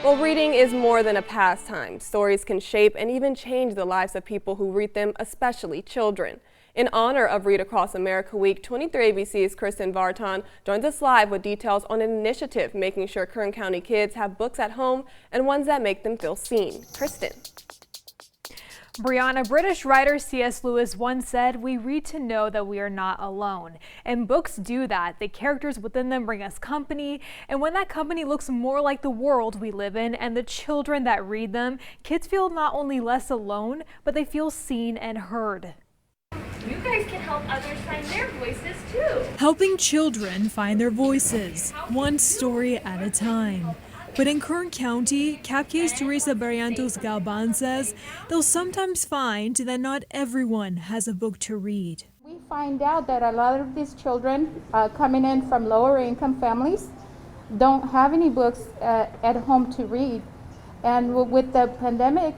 Well, reading is more than a pastime. Stories can shape and even change the lives of people who read them, especially children. In honor of Read Across America Week, 23 ABC's Kristen Vartan joins us live with details on an initiative making sure Kern County kids have books at home and ones that make them feel seen. Kristen. Brianna, British writer C.S. Lewis once said, "We read to know that we are not alone." And books do that. The characters within them bring us company. And when that company looks more like the world we live in and the children that read them, kids feel not only less alone, but they feel seen and heard. You guys can help others find their voices too. Helping children find their voices, one story at a time. But in Kern County, Capcase Teresa Barrientos Galban says they'll sometimes find that not everyone has a book to read. We find out that a lot of these children coming in from lower income families don't have any books at home to read. And with the pandemic,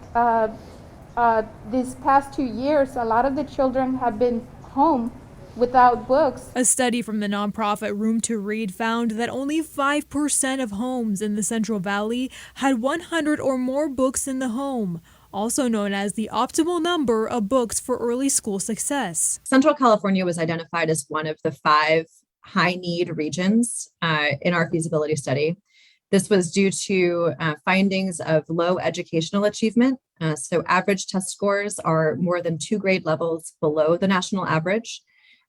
these past 2 years, a lot of the children have been home without books. A study from the nonprofit Room to Read found that only 5% of homes in the Central Valley had 100 or more books in the home, also known as the optimal number of books for early school success. Central California was identified as one of the 5 high-need regions in our feasibility study. This was due to findings of low educational achievement. So average test scores are more than 2 grade levels below the national average.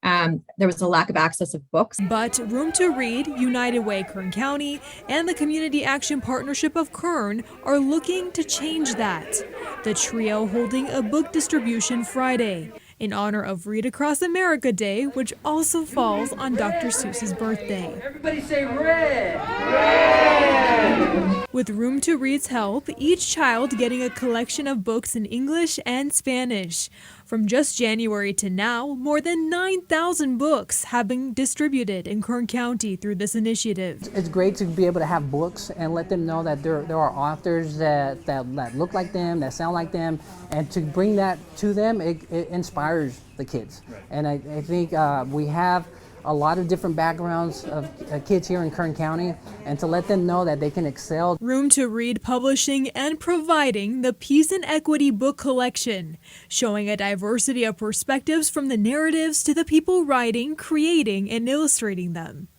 There was a lack of access of books. But Room to Read, United Way Kern County, and the Community Action Partnership of Kern are looking to change that. The trio holding a book distribution Friday in honor of Read Across America Day, which also falls on Dr. Seuss's birthday. Everybody say red! Red! With Room to Read's help, each child getting a collection of books in English and Spanish. From just January to now, more than 9,000 books have been distributed in Kern County through this initiative. It's great to be able to have books and let them know that there are authors that look like them, that sound like them, and to bring that to them, it inspires the kids. Right. And I think we have a lot of different backgrounds of kids here in Kern County, and to let them know that they can excel. Room to Read publishing and providing the Peace and Equity book collection, showing a diversity of perspectives from the narratives to the people writing, creating, and illustrating them.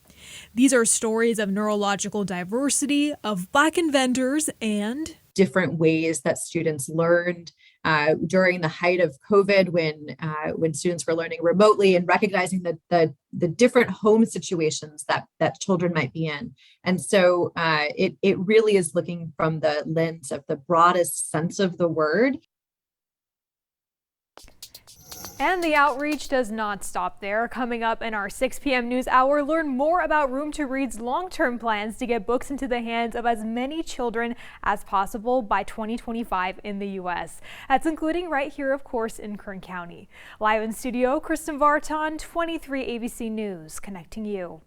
These are stories of neurological diversity, of Black inventors, and different ways that students learned during the height of COVID, when students were learning remotely, and recognizing the different home situations that children might be in. And so it really is looking from the lens of the broadest sense of the word. And the outreach does not stop there. Coming up in our 6 p.m. news hour, learn more about Room to Read's long-term plans to get books into the hands of as many children as possible by 2025 in the U.S. That's including right here, of course, in Kern County. Live in studio, Kristen Vartan, 23 ABC News, connecting you.